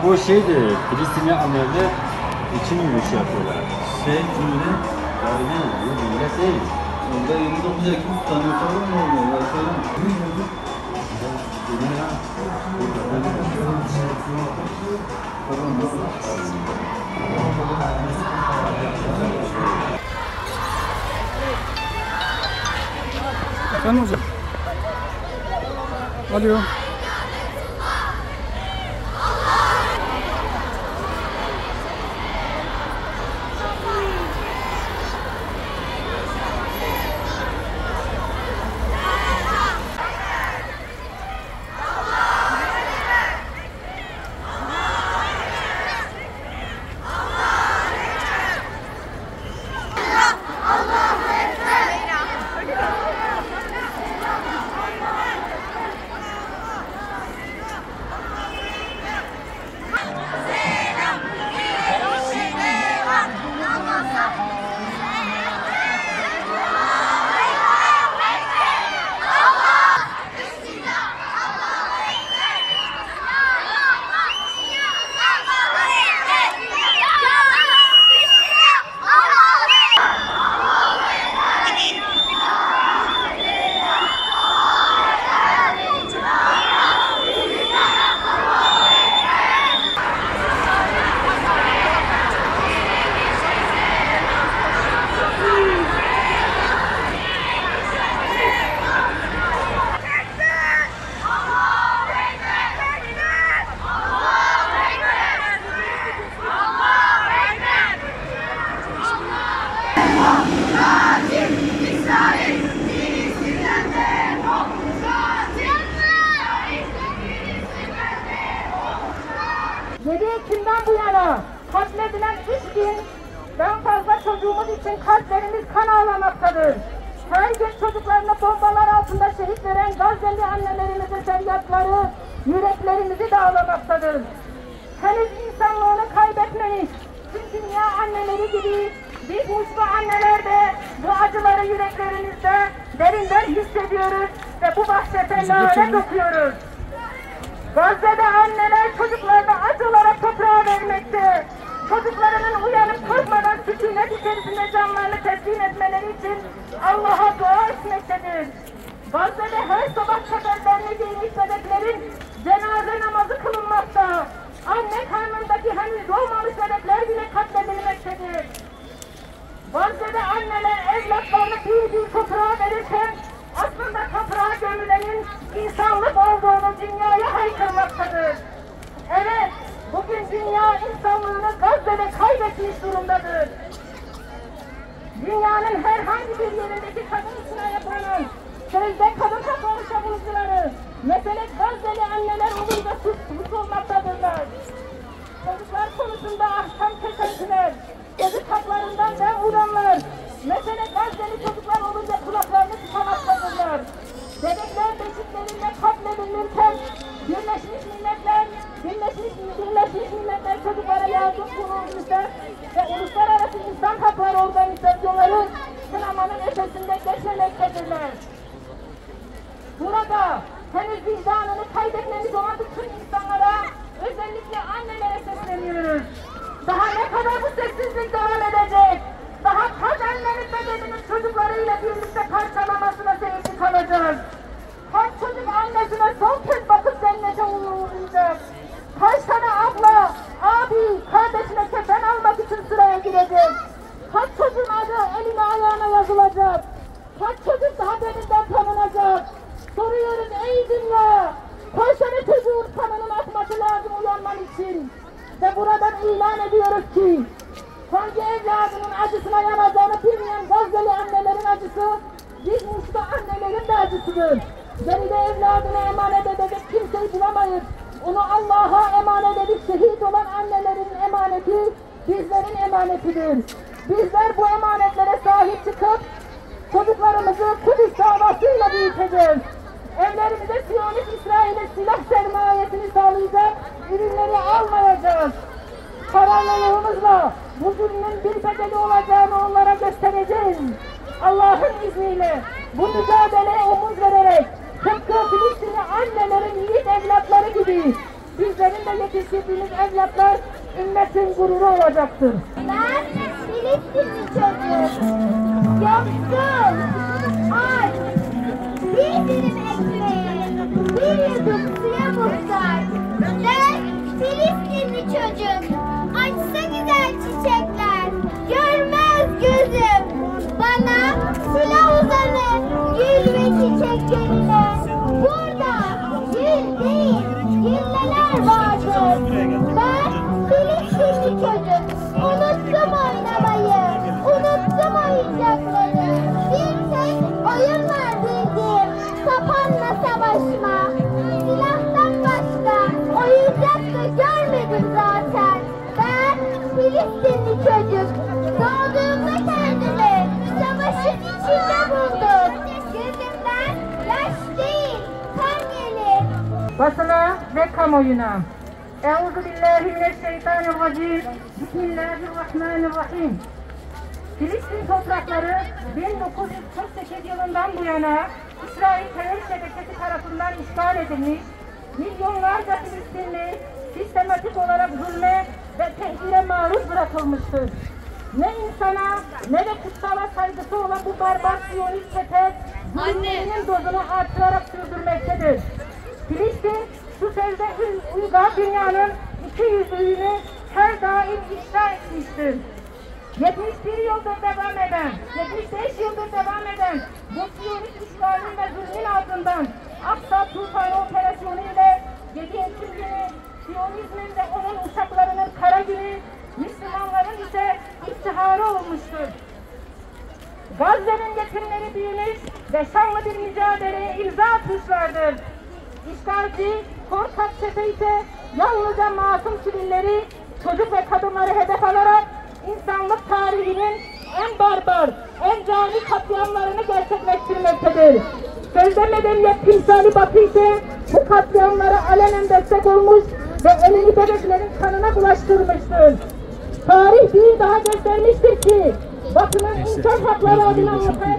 bu şeydi, Filistinli anneler için yürüyüş yapıyorlar. Cumhuriyet. Aynen, millet değil. Orada 29 Ekim kutlanıyor falan mı oluyor? Ya söyleme. Efendim hocam. Alo. Ekim'den bu yana katledilen 3000'den fazla çocuğumuz için kalplerimiz kan ağlamaktadır. Her gün çocuklarını bombalar altında şehit veren Gazze'li annelerimizin feryatları yüreklerimizi dağlamaktadır. Henüz insanlığını kaybetmemiş tüm dünya anneleri gibi biz mutlu anneler de bu acıları yüreklerimizde derinden hissediyoruz ve bu vahşetelere dokuyoruz. Gazze'de anneler çocuklarını acılara toprağa vermekte. Çocuklarının uyanıp korkmadan sükunet içerisinde canlarını teslim etmeleri için Allah'a dua etmektedir. Gazze'de her sabah seferlerini giymiş bebeklerin cenaze namazı kılınmakta. Anne karnındaki henüz doğmamış bebekler bile katledilmektedir. Gazze'de anneler evlatlarını bir toprağa verirken aslında toprağa gömülenin insanlık olduğunu dünyaya haykırmaktadır. Evet, bugün dünya insanlığını Gazze'de kaybetmiş durumdadır. Dünyanın herhangi bir yerindeki kadın için yapılan sözde kadın hakları savunucuları, mesele Gazze'li anneler olunca suç olmaktadırlar. Çocuklar konusunda ahkam kesintiler, çocuk haklarından dem vuranlar, mesele Gazze'li çocuklar olunca kulaklarını tıkamaktadırlar. Bebekler beşiklerinde katledilirken Birleşmiş Milletler çocuklara yardım kurulmuşlar ve uluslararası insan hakları organizasyonları sınamanın ötesinde geçmemektedirler. Burada henüz vicdanını kaybetmemiş olan bütün insanlara, özellikle annelere sesleniyoruz. Daha ne kadar bu sessizlik devam edecek? Daha kaç annenin bedeninin çocuklarıyla birlikte parçalamasına seyirci kalacağız? Kaç çocuk annesine son kez bakıp cennete uğrayacak? Kaç tane abla, abi, kardeşine kefen almak için sıraya girecek? Kaç çocuğun adı eline ayağına yazılacak? Kaç çocuk daha derinden tanınacak? Soruyoruz ey dünya! Kaç tane çocuğun kanının akması lazım uyanman için? Ve buradan ilan ediyoruz ki hangi evladının acısına yanacağını bilmeyen Gazze'li annelerin acısı biz mutlu annelerin de acısıdır. Geride evladına emanet edecek kimseyi bulamayız. Onu Allah'a emanet edip şehit olan annelerin emaneti bizlerin emanetidir. Bizler bu emanetlere sahip çıkıp çocuklarımızı Kudüs davasıyla büyüteceğiz. Evlerimize Siyonist İsrail'e silah sermayesini sağlayacak ürünleri almayacağız. Kararlılığımızla bu zulmün bir bedeli olacağını onlara göstereceğiz. Allah'ın izniyle bu mücadeleye omuz vererek tıpkı Filistinli annelerin yiğit evlatları gibi bizlerin de yetiştirdiğimiz evlatları ümmetin gururu olacaktır. Ben Filistinli çocuğum. Yoksul, aç, bir dilim ekmeğe, bir yudum suya muhtaç. Ben Filistinli çocuğum. Açsa güzel çiçekler, görmez gözüm. Bana silah uzanır gül ve çiçeklerine. Burada gül değil, gülleler vardır. Ben Filistinli çocuk. Unuttum oynamayı, unuttum oyuncakları. Bir tek oyun var bildiğim, sapanla savaşma. Silahtan başka oyuncak da görmedim zaten. Ben Filistinli çocuk. Doğduğumda kendimi savaşın içinde buldum. Gözümden yaş değil, kan gelir. Basına ve kamuoyuna. Euzubillahimineşşeytanirracim. Bismillahirrahmanirrahim. Filistin toprakları 1948 yılından bu yana İsrail terör şebekesi tarafından işgal edilmiş, milyonlarca Filistinli sistematik olarak zulme ve tehdide maruz bırakılmıştır. Ne insana ne de kutsala saygısı olan bu barbar Siyonist çete zulmünün dozunu artırarak sürdürmektedir. Filistin şu sözde uygar dünyanın iki yüzlülüğünü her daim ifşa etmiştir. 75 yıldır devam eden bu Siyonist işgalin ve zulmün ardından Aksa Tufanı operasyonu ile 7 Ekim günü Siyonizmin ve onun uşaklarının kara günü, Müslümanların ise iftiharı olmuştur. Gazze'nin yetimleri büyümüş ve şanlı bir mücadeleye imza atmışlardır. İşgalci, korkak çete ise yalnızca masum sivilleri, çocuk ve kadınları hedef alarak insanlık tarihinin en barbar, en cani katliamlarını gerçekleştirmektedir. Sözde medeniyet timsali Batı ise bu katliamlara alenen destek olmuş ve elini bebeklerin kanına bulaştırmıştır. Tarih bir daha göstermiştir ki Batı'nın insan hakları adına ortaya